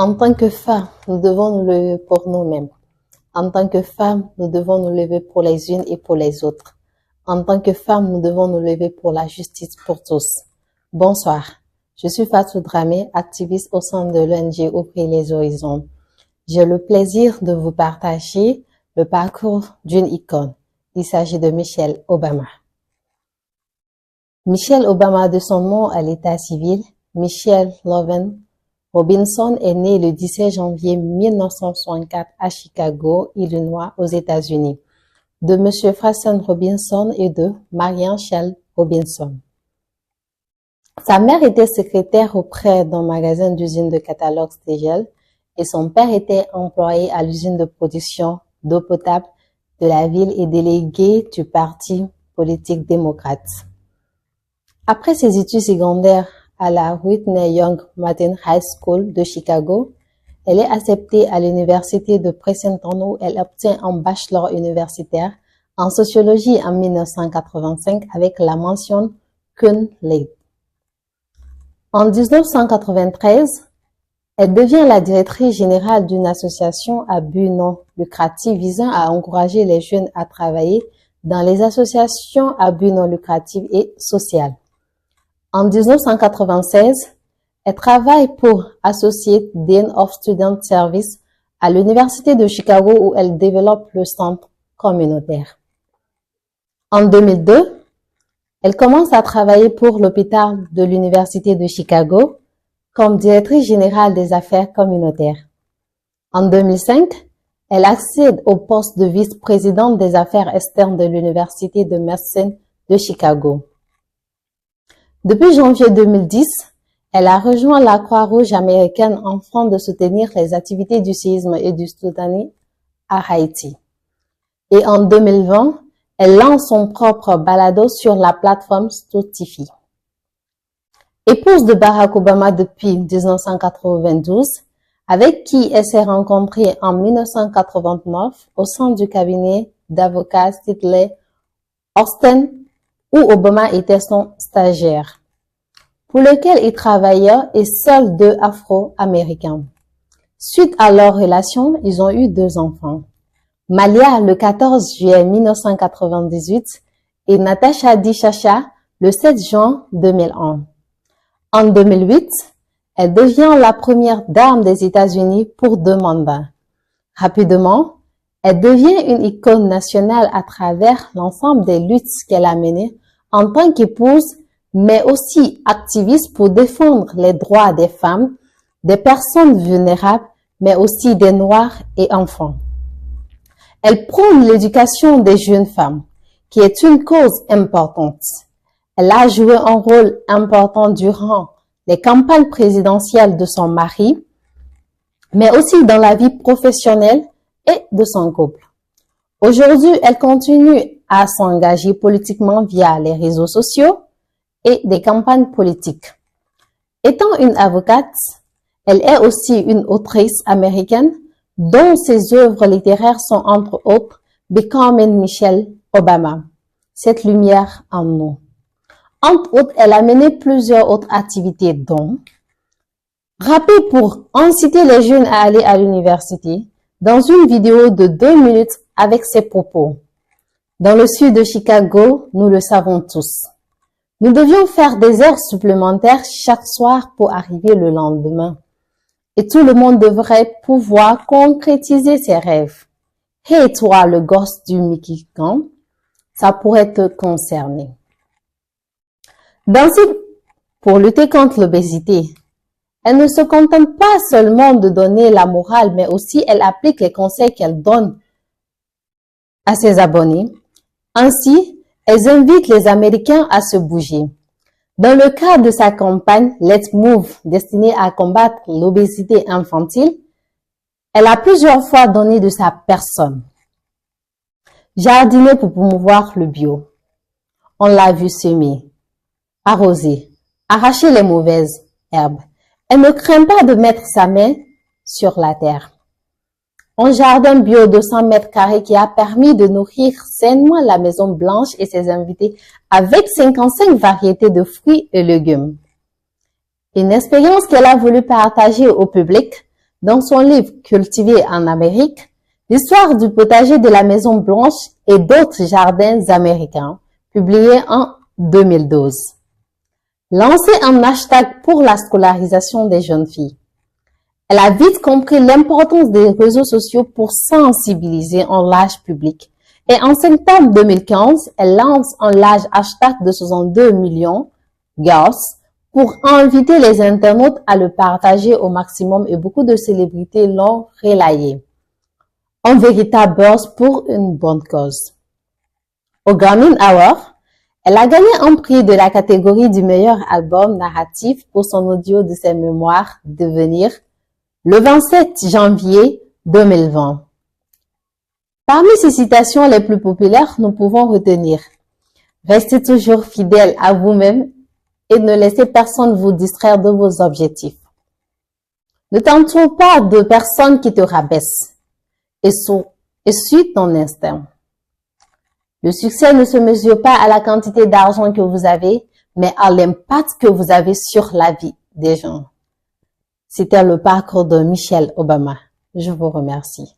En tant que femmes, nous devons nous lever pour nous-mêmes. En tant que femmes, nous devons nous lever pour les unes et pour les autres. En tant que femmes, nous devons nous lever pour la justice pour tous. Bonsoir, je suis Fatou Dramé, activiste au sein de l'ONG Ouvrir les Horizons. J'ai le plaisir de vous partager le parcours d'une icône. Il s'agit de Michelle Obama. Michelle Obama, de son nom à l'état civil, Michelle Loven Robinson, est née le 17 janvier 1964 à Chicago, Illinois, aux États-Unis, de M. Frasen Robinson et de Marianne Shell Robinson. Sa mère était secrétaire auprès d'un magasin d'usine de catalogue Stegel et son père était employé à l'usine de production d'eau potable de la ville et délégué du Parti politique démocrate. Après ses études secondaires à la Whitney Young Martin High School de Chicago, elle est acceptée à l'université de Princeton où elle obtient un bachelor universitaire en sociologie en 1985 avec la mention cum laude. En 1993, elle devient la directrice générale d'une association à but non lucratif visant à encourager les jeunes à travailler dans les associations à but non lucratif et sociales. En 1996, elle travaille pour Associate Dean of Student Service à l'Université de Chicago où elle développe le centre communautaire. En 2002, elle commence à travailler pour l'hôpital de l'Université de Chicago comme directrice générale des affaires communautaires. En 2005, elle accède au poste de vice-présidente des affaires externes de l'Université de médecine de Chicago. Depuis janvier 2010, elle a rejoint la Croix-Rouge américaine afin de soutenir les activités du séisme et du tsunami à Haïti. Et en 2020, elle lance son propre balado sur la plateforme Spotify. Épouse de Barack Obama depuis 1992, avec qui elle s'est rencontrée en 1989 au sein du cabinet d'avocats Sidley Austin, où Obama était son stagiaire, pour lequel il travaillait et seuls 2 Afro-Américains. Suite à leur relation, ils ont eu 2 enfants. Malia le 14 juillet 1998 et Natasha Dichacha le 7 juin 2001. En 2008, elle devient la première dame des États-Unis pour 2 mandats. Rapidement, elle devient une icône nationale à travers l'ensemble des luttes qu'elle a menées en tant qu'épouse, mais aussi activiste pour défendre les droits des femmes, des personnes vulnérables, mais aussi des Noirs et enfants. Elle prône l'éducation des jeunes femmes, qui est une cause importante. Elle a joué un rôle important durant les campagnes présidentielles de son mari, mais aussi dans la vie professionnelle et de son couple. Aujourd'hui, elle continue à s'engager politiquement via les réseaux sociaux et des campagnes politiques. Étant une avocate, elle est aussi une autrice américaine dont ses œuvres littéraires sont entre autres Becoming Michelle Obama, Cette lumière en nous. Entre autres, elle a mené plusieurs autres activités dont rapper pour inciter les jeunes à aller à l'université dans une vidéo de 2 minutes avec ses propos. Dans le sud de Chicago, nous le savons tous. Nous devions faire des heures supplémentaires chaque soir pour arriver le lendemain. Et tout le monde devrait pouvoir concrétiser ses rêves. Hey toi, le gosse du Michigan, ça pourrait te concerner. Pour lutter contre l'obésité, elle ne se contente pas seulement de donner la morale, mais aussi elle applique les conseils qu'elle donne à ses abonnés. Ainsi, elle invite les Américains à se bouger. Dans le cadre de sa campagne Let's Move, destinée à combattre l'obésité infantile, elle a plusieurs fois donné de sa personne. Jardiner pour promouvoir le bio. On l'a vu semer, arroser, arracher les mauvaises herbes. Elle ne craint pas de mettre sa main sur la terre. Un jardin bio de 100 mètres carrés qui a permis de nourrir sainement la Maison Blanche et ses invités avec 55 variétés de fruits et légumes. Une expérience qu'elle a voulu partager au public Dans son livre Cultivé en Amérique, l'histoire du potager de la Maison Blanche et d'autres jardins américains, publié en 2012. Lancé un hashtag pour la scolarisation des jeunes filles. Elle a vite compris l'importance des réseaux sociaux pour sensibiliser en large public. Et en septembre 2015, elle lance un large hashtag de 62 millions girls pour inviter les internautes à le partager au maximum et beaucoup de célébrités l'ont relayé. Un véritable buzz pour une bonne cause. Au Grammy Award, elle a gagné un prix de la catégorie du meilleur album narratif pour son audio de ses mémoires Devenir le 27 janvier 2020. Parmi ces citations les plus populaires, nous pouvons retenir « Restez toujours fidèle à vous-même et ne laissez personne vous distraire de vos objectifs. Ne t'entoure pas de personnes qui te rabaissent et suis ton instinct. Le succès ne se mesure pas à la quantité d'argent que vous avez, mais à l'impact que vous avez sur la vie des gens. » C'était le parcours de Michelle Obama. Je vous remercie.